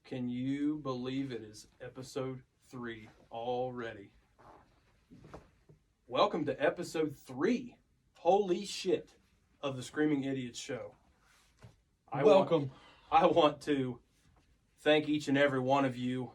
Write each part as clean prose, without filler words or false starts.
Can you believe it is episode 3 already? Welcome to episode 3. Holy shit of the Screaming Idiots show. I want to thank each and every one of you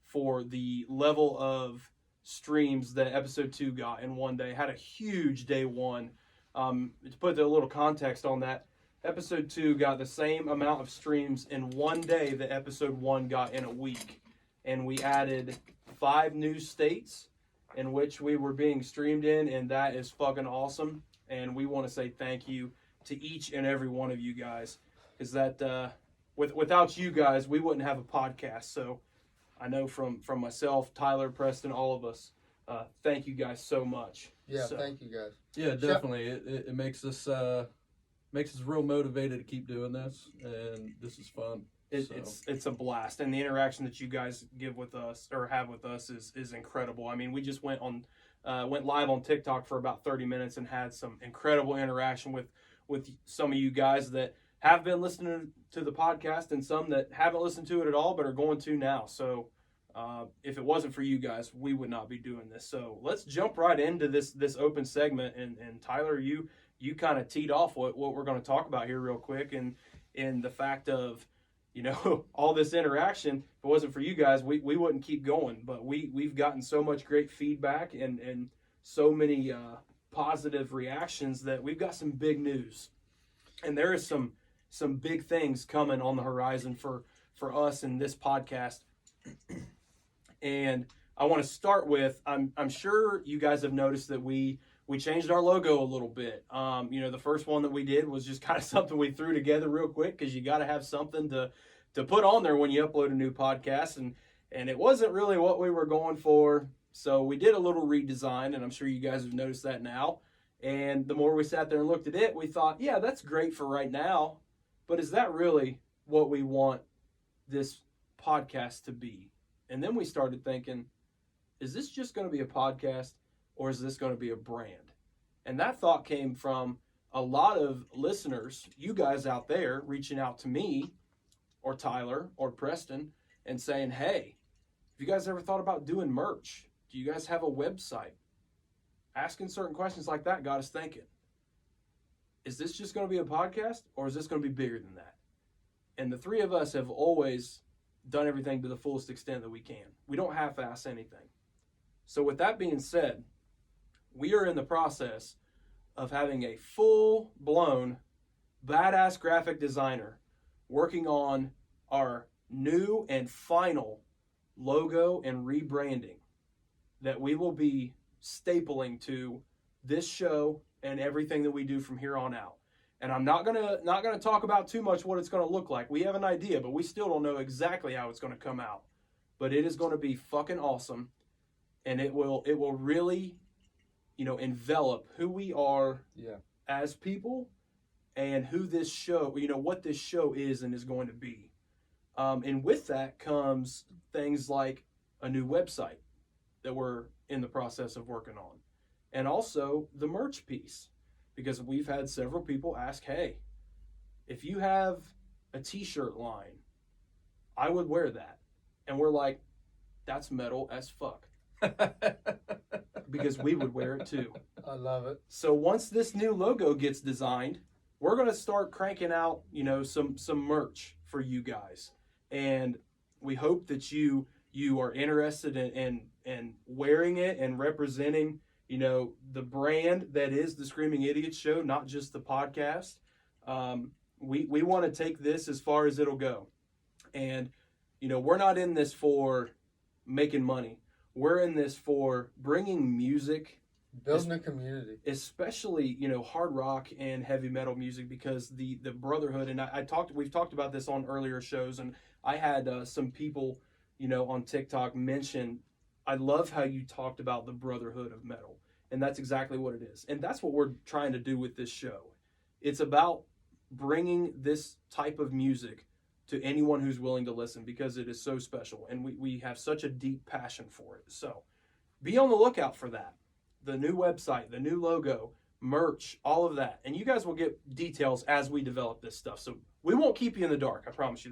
for the level of streams that episode 2 got in one day. Had a huge day 1. To put a little context on that, episode 2 got the same amount of streams in one day that episode 1 got in a week. And we added 5 new states in which we were being streamed in, and that is fucking awesome. And we want to say thank you to each and every one of you guys. Because that, without you guys, we wouldn't have a podcast. So I know from myself, Tyler, Preston, all of us, thank you guys so much. Yeah, thank you guys. Yeah, definitely. It makes us real motivated to keep doing this, and this is fun. It's a blast, and the interaction that you guys give with us or have with us is incredible. I mean, we just went live on TikTok for about 30 minutes and had some incredible interaction with some of you guys that have been listening to the podcast and some that haven't listened to it at all but are going to now. So if it wasn't for you guys, we would not be doing this. So let's jump right into this open segment. And Tyler, you kind of teed off what we're going to talk about here real quick, and in the fact of, you know, all this interaction. If it wasn't for you guys, we wouldn't keep going. But we've gotten so much great feedback and so many positive reactions that we've got some big news. And there is some big things coming on the horizon for us in this podcast. And I want to start with, I'm sure you guys have noticed that we changed our logo a little bit. You know, the first one that we did was just kind of something we threw together real quick because you got to have something to put on there when you upload a new podcast. And it wasn't really what we were going for. So we did a little redesign, and I'm sure you guys have noticed that now. And the more we sat there and looked at it, we thought, yeah, that's great for right now. But is that really what we want this podcast to be? And then we started thinking, is this just going to be a podcast, or is this going to be a brand? And that thought came from a lot of listeners, you guys out there, reaching out to me or Tyler or Preston and saying, hey, have you guys ever thought about doing merch? Do you guys have a website? Asking certain questions like that got us thinking, is this just going to be a podcast, or is this going to be bigger than that? And the three of us have always done everything to the fullest extent that we can. We don't half-ass anything. So with that being said, we are in the process of having a full-blown, badass graphic designer working on our new and final logo and rebranding that we will be stapling to this show and everything that we do from here on out. And I'm not gonna talk about too much what it's gonna look like. We have an idea, but we still don't know exactly how it's gonna come out. But it is gonna be fucking awesome, and it will really, you know, envelop who we are as people and who this show, you know, what this show is and is going to be. And with that comes things like a new website that we're in the process of working on. And also the merch piece, because we've had several people ask, hey, if you have a t-shirt line, I would wear that. And we're like, that's metal as fuck. Because we would wear it too. I love it. So once this new logo gets designed, we're going to start cranking out, you know, some merch for you guys. And we hope that you are interested in wearing it and representing, you know, the brand that is the Screaming Idiots Show, not just the podcast. We want to take this as far as it'll go. And, you know, we're not in this for making money. We're in this for bringing music. Building a community. Especially, you know, hard rock and heavy metal music, because the brotherhood, and we've talked about this on earlier shows, and I had some people, you know, on TikTok mention, I love how you talked about the brotherhood of metal. And that's exactly what it is. And that's what we're trying to do with this show. It's about bringing this type of music to anyone who's willing to listen, because it is so special. And we have such a deep passion for it. So be on the lookout for that. The new website, the new logo, merch, all of that. And you guys will get details as we develop this stuff. So we won't keep you in the dark. I promise you.